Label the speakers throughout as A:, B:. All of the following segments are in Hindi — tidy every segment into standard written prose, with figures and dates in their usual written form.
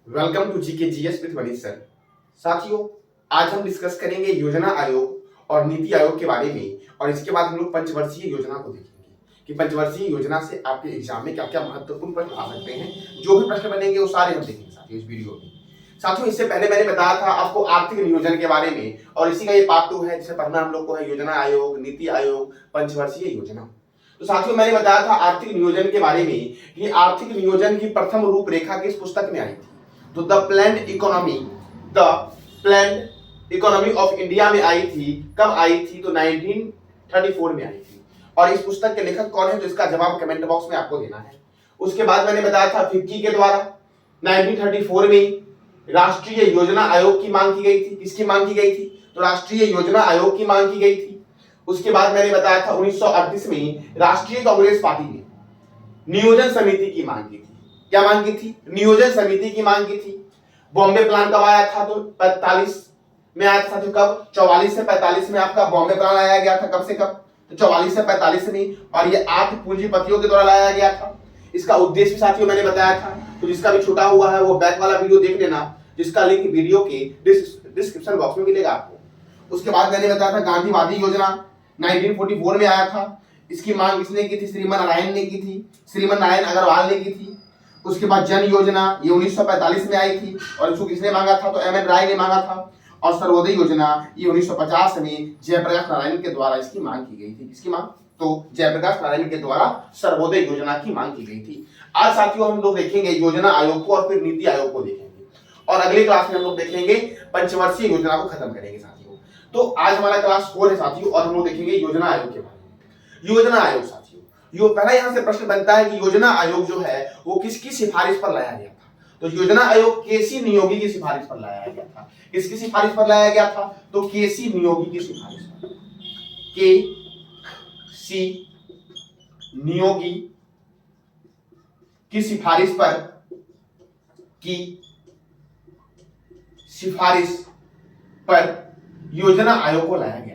A: Welcome to GK GS with Manish sir. साथियों, आज हम डिस्कस करेंगे योजना आयोग और नीति आयोग के बारे में, और इसके बाद हम लोग पंचवर्षीय योजना को देखेंगे कि पंचवर्षीय योजना से आपके एग्जाम में क्या क्या महत्वपूर्ण प्रश्न आ सकते हैं। जो भी प्रश्न बनेंगे वो सारे हम देखेंगे साथियों इस वीडियो में। साथियों, इससे पहले मैंने बताया था आपको आर्थिक नियोजन के बारे में, और इसी का ये पार्ट 2 है जिसे पढ़ना हम लोग को है योजना आयोग, नीति आयोग, पंचवर्षीय योजना। तो साथियों, मैंने बताया था आर्थिक नियोजन के बारे में कि आर्थिक नियोजन की प्रथम रूपरेखा किस पुस्तक में आई थी। तो the planned economy of India में आई थी। कब आई थी? तो 1934 में आई थी। और इस पुस्तक के लेखक कौन है? तो इसका जवाब कमेंट बॉक्स में आपको देना है। उसके बाद मैंने बताया था फिक्की के द्वारा 1934 में राष्ट्रीय योजना आयोग की मांग की गई थी। किसकी मांग की गई थी? तो राष्ट्रीय योजना आयोग की मांग की गई थी। उसके बाद मैंने बताया था 1938 में राष्ट्रीय कांग्रेस पार्टी ने नियोजन समिति की मांग की थी। क्या मांग की थी? नियोजन समिति की मांग की थी। बॉम्बे प्लान कब आया था? तो 45 में आया था। तो कब? 44 से 45 में आपका बॉम्बे प्लान लाया गया था। कब से कब? तो 44 से 45 में। और ये 8 पूंजीपतियों के द्वारा लाया गया था। इसका उद्देश्य साथियों मैंने बताया था, तो जिसका भी छूटा हुआ है वो बैक वाला वीडियो देख लेना, जिसका लिंक वीडियो के डिस्क्रिप्शन बॉक्स में मिलेगा आपको। उसके बाद मैंने बताया था गांधीवादी योजना 1944 में आया था। इसकी मांग किसने की थी? श्रीमन नारायण ने की थी, श्रीमन नारायण अग्रवाल ने की थी। उसके बाद जन योजना ये 1945 में आई थी, और इसको किसने मांगा था? तो एम.एन. राय ने मांगा था। और सर्वोदय योजना ये 1950 में जयप्रकाश नारायण के द्वारा इसकी मांग की गई थी। किसकी मांग? तो जयप्रकाश नारायण के द्वारा सर्वोदय योजना की मांग की गई थी। आज साथियों हम लोग देखेंगे योजना आयोग को और फिर नीति आयोग को देखेंगे, और अगले क्लास में हम लोग देखेंगे पंचवर्षीय योजना को खत्म करेंगे साथियों। तो आज हमारा क्लास 4 है साथियों, और हम लोग देखेंगे योजना आयोग के बारे में। योजना आयोग साथियों, पहला यहां से प्रश्न बनता है कि योजना आयोग जो है वो किसकी सिफारिश पर लाया गया था? तो योजना आयोग केसी नियोगी की सिफारिश पर लाया गया था। किसकी सिफारिश पर लाया गया था? तो केसी नियोगी की सिफारिश पर। के सी नियोगी की सिफारिश पर योजना आयोग को लाया गया था।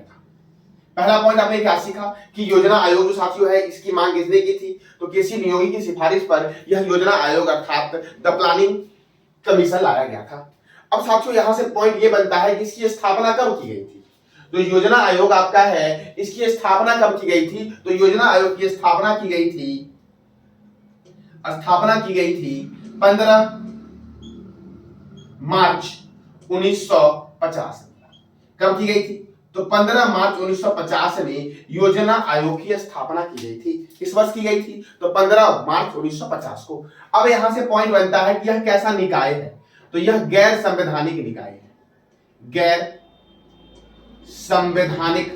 A: पहला पॉइंट आपने क्या सीखा कि योजना आयोग जो साथियों है इसकी मांग किसने की थी? तो केसी नियोगी की सिफारिश पर यह योजना आयोग अर्थात द प्लानिंग कमीशन लाया गया था। अब साथियों यहां से पॉइंट ये बनता है कि इसकी स्थापना कब की गई थी? तो योजना आयोग आपका है, इसकी स्थापना कब की गई थी? तो योजना आयोग की स्थापना की गई थी 15 मार्च 1950। कब की गई थी? तो 15 मार्च 1950 में योजना आयोग की स्थापना की गई थी। किस वर्ष की गई थी? तो 15 मार्च 1950 को। अब यहां से पॉइंट बनता है कि यह कैसा निकाय है? तो यह गैर संवैधानिक निकाय है। गैर संवैधानिक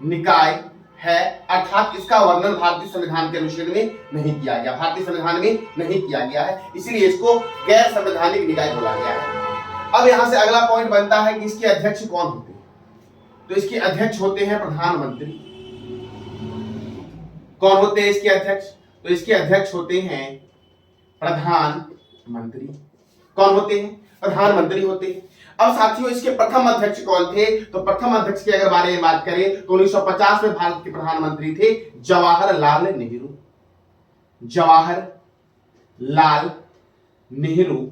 A: निकाय है, अर्थात इसका वर्णन भारतीय संविधान के अनुच्छेद में नहीं किया गया, भारतीय संविधान में नहीं किया गया है, इसीलिए इसको गैर संवैधानिक निकाय बोला गया है। अब यहां से अगला पॉइंट बनता है कि इसके अध्यक्ष कौन होते हैं? तो इसके अध्यक्ष होते हैं प्रधानमंत्री। कौन होते हैं इसके अध्यक्ष? तो इसके अध्यक्ष होते हैं प्रधानमंत्री। कौन होते हैं? प्रधानमंत्री होते हैं। अब साथियों इसके प्रथम अध्यक्ष कौन थे? तो प्रथम अध्यक्ष के अगर बारे में बात करें तो 1950 में भारत के प्रधानमंत्री थे जवाहरलाल नेहरू। जवाहरलाल नेहरू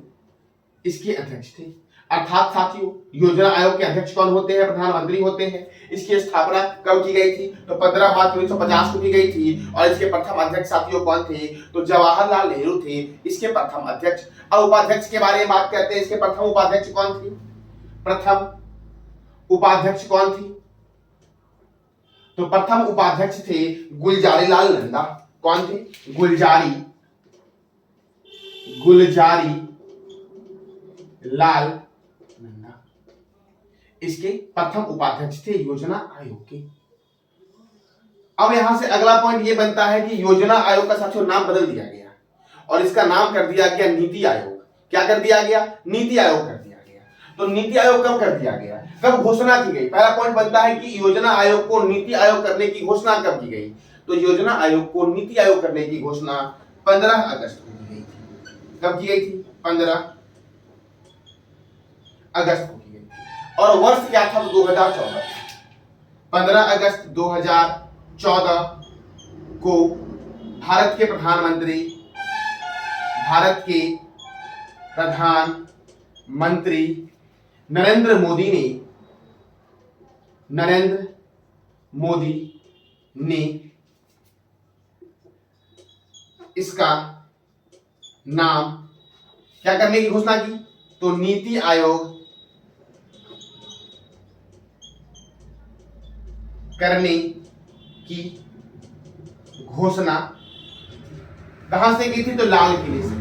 A: इसके अध्यक्ष थे। अर्थात साथियों योजना आयोग के अध्यक्ष कौन होते हैं? प्रधानमंत्री होते हैं। इसकी स्थापना कब की गई थी? तो 15 मार्च 1950 को की गई थी, और इसके प्रथम अध्यक्ष साथियों कौन थे? तो जवाहरलाल नेहरू थे इसके प्रथम अध्यक्ष। अब उपाध्यक्ष के बारे में बात करते हैं। इसके प्रथम उपाध्यक्ष कौन थे? प्रथम उपाध्यक्ष कौन थी? तो प्रथम उपाध्यक्ष थे गुलजारी लाल नंदा। कौन थे? गुलजारी लाल नंदा इसके प्रथम उपाध्यक्ष थे योजना आयोग के। अब यहां से अगला पॉइंट ये बनता है कि योजना आयोग का साथियों नाम बदल दिया गया, और इसका नाम कर दिया गया नीति आयोग। क्या कर दिया गया? नीति आयोग कर दिया गया। तो नीति आयोग कब कर दिया गया? कब घोषणा की गई? पहला पॉइंट बनता है कि योजना आयोग को नीति आयोग करने की घोषणा कब की गई? तो योजना आयोग को नीति आयोग करने की घोषणा 15 अगस्त को की गई थी। कब की गई थी? 15 अगस्त को की गई थी। और वर्ष क्या था? तो 2014। 15 अगस्त 2014 को भारत के प्रधानमंत्री नरेंद्र मोदी ने इसका नाम क्या करने की घोषणा की? तो नीति आयोग करने की घोषणा कहां से की थी? तो लाल किले से।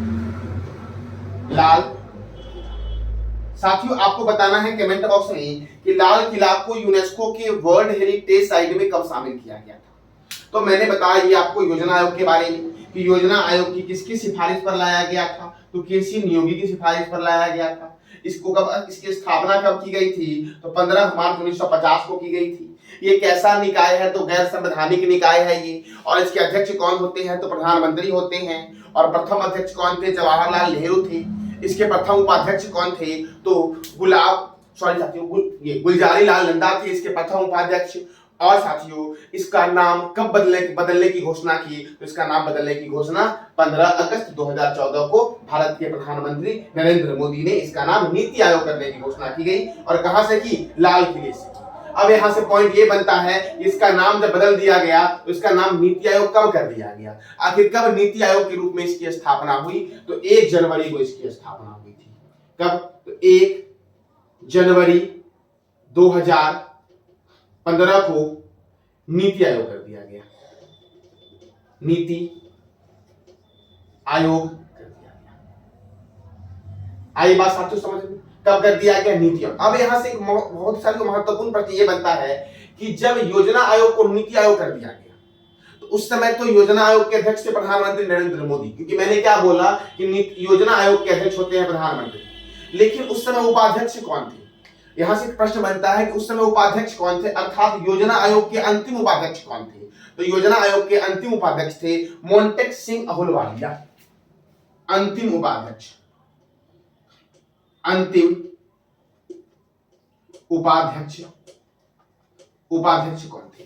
A: साथियों आपको बताना है कमेंट बॉक्स में कि लाल किला को यूनेस्को के वर्ल्ड हेरिटेज साइट में कब शामिल किया गया था। तो मैंने बताया ये आपको योजना आयोग के बारे में कि योजना आयोग की किसकी सिफारिश पर लाया गया था? तो केसी नियोगी की सिफारिश पर लाया गया था। इसकी स्थापना कब की गई थी? तो 15 मार्च 1950 को की गई थी। ये कैसा निकाय है? तो गैर संवैधानिक निकाय है ये। और इसके अध्यक्ष कौन होते हैं? तो प्रधानमंत्री होते हैं। और प्रथम अध्यक्ष कौन थे? जवाहरलाल नेहरू थे। इसके प्रथम उपाध्यक्ष कौन थे? तो गुलजारी लाल नंदा थे इसके प्रथम उपाध्यक्ष। और साथियों इसका नाम कब बदलने की घोषणा की? तो इसका नाम बदलने की घोषणा 15 अगस्त 2014 को भारत के प्रधानमंत्री नरेंद्र मोदी ने इसका नाम नीति आयोग करने की घोषणा की गई। और कहां से की? लाल किले से। अब यहां से पॉइंट ये बनता है इसका नाम जब बदल दिया गया तो इसका नाम नीति आयोग कब कर दिया गया? आखिर कब नीति आयोग के रूप में इसकी स्थापना हुई? तो 1 जनवरी को इसकी स्थापना हुई थी। कब? तो 1 जनवरी 2015 को नीति आयोग कर दिया गया। नीति आयोग कर दिया गया। आई बात साथियों समझ में? कब कर दिया गया? नीति आयोग। अब यहां से एक बहुत सारी महत्वपूर्ण प्रश्न ये बनता है कि जब योजना आयोग को नीति आयोग कर दिया गया तो उस समय तो योजना आयोग के अध्यक्ष थे प्रधानमंत्री नरेंद्र मोदी, क्योंकि मैंने क्या बोला कि योजना आयोग के अध्यक्ष होते हैं प्रधानमंत्री। लेकिन उस समय उपाध्यक्ष कौन थे? यहां से प्रश्न बनता है कि उस समय उपाध्यक्ष कौन थे, अर्थात योजना आयोग के अंतिम उपाध्यक्ष कौन थे? तो योजना आयोग के अंतिम उपाध्यक्ष थे मोंटेक सिंह अहलूवालिया। अंतिम उपाध्यक्ष कौन थे?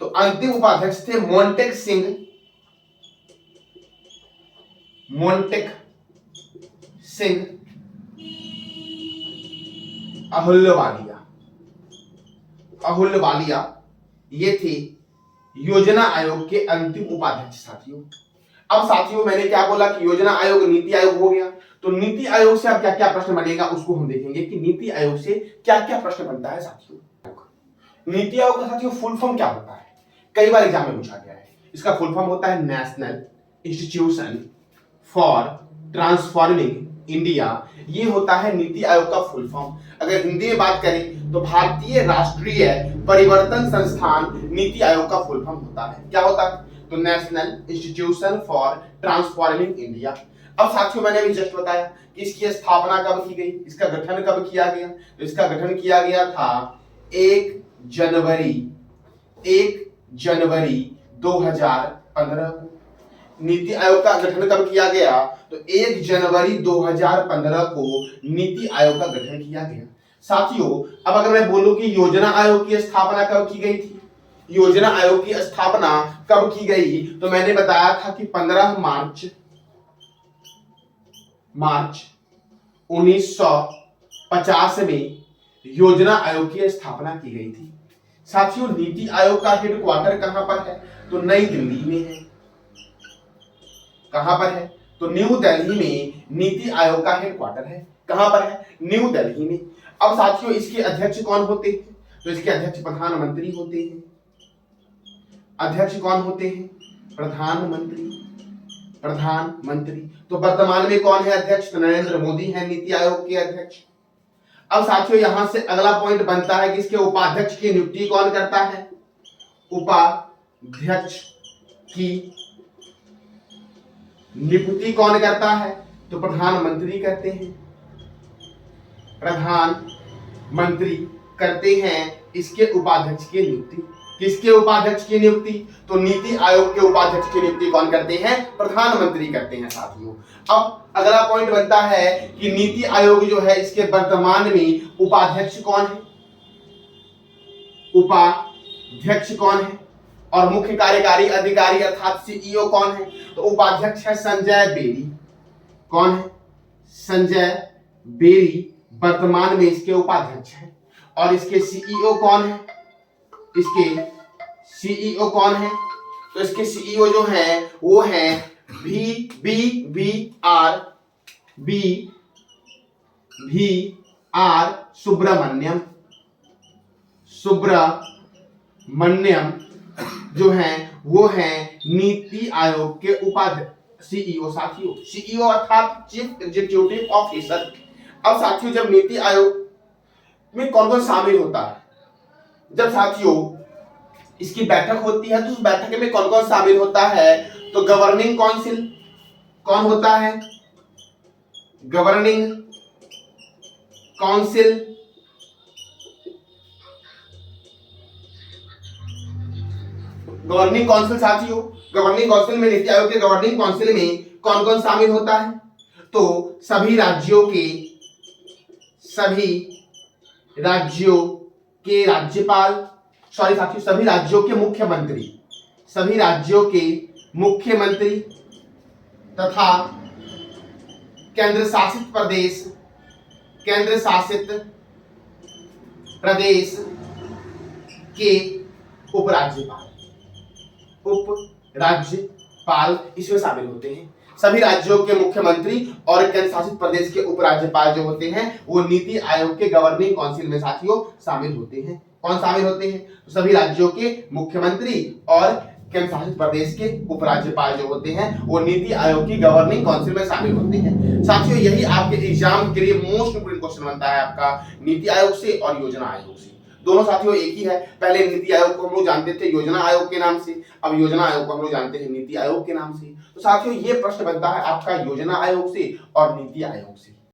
A: तो अंतिम उपाध्यक्ष थे मोंटेक सिंह अहलूवालिया ये थे योजना आयोग के अंतिम उपाध्यक्ष। साथियों अब साथियों मैंने क्या बोला कि योजना आयोग नीति आयोग हो गया। तो नीति आयोग से अब क्या क्या प्रश्न बनेगा उसको हम देखेंगे कि नीति आयोग से क्या क्या प्रश्न बनता है। साथियों नीति आयोग का साथियों फुल फॉर्म क्या होता है? कई बार एग्जाम में पूछा गया है। इसका फुल फॉर्म होता है national institution for transforming India. ये होता है नीति आयोग का फुल फॉर्म। अगर हिंदी में बात करें तो भारतीय राष्ट्रीय परिवर्तन संस्थान नीति आयोग का फुल फॉर्म होता है। क्या होता है? तो national institution for transforming India. अब साथियों मैंने भी जस्ट बताया कि इसकी स्थापना कब की गई, इसका गठन कब किया गया। तो इसका गठन किया गया था 1 जनवरी 2015 को। नीति आयोग का गठन कब किया गया? तो 1 जनवरी 2015 को नीति आयोग का गठन किया गया। साथियों अब अगर मैं बोलूं कि योजना आयोग की स्थापना कब की गई थी, योजना आयोग की स्थापना कब की गई, तो मैंने बताया था कि 15 मार्च 1950 में योजना आयोग की स्थापना की गई थी। साथियों नीति आयोग का हेडक्वार्टर कहां पर है? तो नई दिल्ली में है। कहां पर है? तो न्यू दिल्ली में नीति आयोग का हेडक्वार्टर है। कहां पर है? न्यू दिल्ली में। अब साथियों इसके अध्यक्ष कौन होते हैं? तो इसके अध्यक्ष प्रधानमंत्री होते हैं। अध्यक्ष कौन होते हैं? प्रधानमंत्री। तो वर्तमान में कौन है अध्यक्ष? तो नरेंद्र मोदी है नीति आयोग के अध्यक्ष। अब साथियों यहां से अगला पॉइंट बनता है कि इसके उपाध्यक्ष की नियुक्ति कौन करता है? उपाध्यक्ष की नियुक्ति कौन करता है? तो प्रधानमंत्री करते हैं। प्रधानमंत्री करते हैं इसके उपाध्यक्ष की नियुक्ति। किसके उपाध्यक्ष की नियुक्ति? तो नीति आयोग के उपाध्यक्ष की नियुक्ति कौन करते हैं? प्रधानमंत्री करते हैं। साथियों अब अगला पॉइंट बनता है कि नीति आयोग जो है इसके वर्तमान में उपाध्यक्ष कौन है? उपाध्यक्ष कौन है? और मुख्य कार्यकारी अधिकारी अर्थात सीईओ कौन है? तो उपाध्यक्ष है संजय बेरी। कौन है? संजय बेरी वर्तमान में इसके उपाध्यक्ष हैं। और इसके सीईओ कौन है? इसके सीईओ कौन है? तो इसके सीईओ जो है वो है वी आर सुब्रमण्यम। सुब्रमण्यम जो है वो है नीति आयोग के उपाध्यक्ष सीईओ। साथियों सीईओ अर्थात चीफ एग्जीक्यूटिव ऑफिसर। अब साथियों जब नीति आयोग में कौन कौन शामिल होता है? जब साथियों इसकी बैठक होती है तो उस बैठक में कौन कौन शामिल होता है? तो गवर्निंग काउंसिल कौन होता है? गवर्निंग काउंसिल साथियों गवर्निंग काउंसिल में नीति आयोग के गवर्निंग काउंसिल में कौन कौन शामिल होता है? तो सभी राज्यों के राज्यपाल, सॉरी साथियों सभी राज्यों के मुख्यमंत्री तथा केंद्र शासित प्रदेश के उपराज्यपाल इसमें शामिल होते हैं। सभी राज्यों के मुख्यमंत्री और केंद्र शासित प्रदेश के उपराज्यपाल जो होते हैं वो नीति आयोग के गवर्निंग काउंसिल में साथियों शामिल होते हैं। कौन शामिल होते हैं? तो सभी राज्यों के मुख्यमंत्री और केंद्र शासित प्रदेश के उपराज्यपाल जो होते हैं वो नीति आयोग की गवर्निंग काउंसिल में शामिल होते हैं। साथियों यही आपके एग्जाम के लिए मोस्ट इंपोर्टेंट क्वेश्चन बनता है आपका नीति आयोग से और योजना आयोग से। दोनों साथियों एक ही है। पहले नीति आयोग को हम लोग जानते थे योजना आयोग के नाम से, अब योजना आयोग को हम लोग जानते हैं नीति आयोग के नाम से। तो साथियों ये प्रश्न बनता है आपका योजना आयोग से और नीति आयोग से।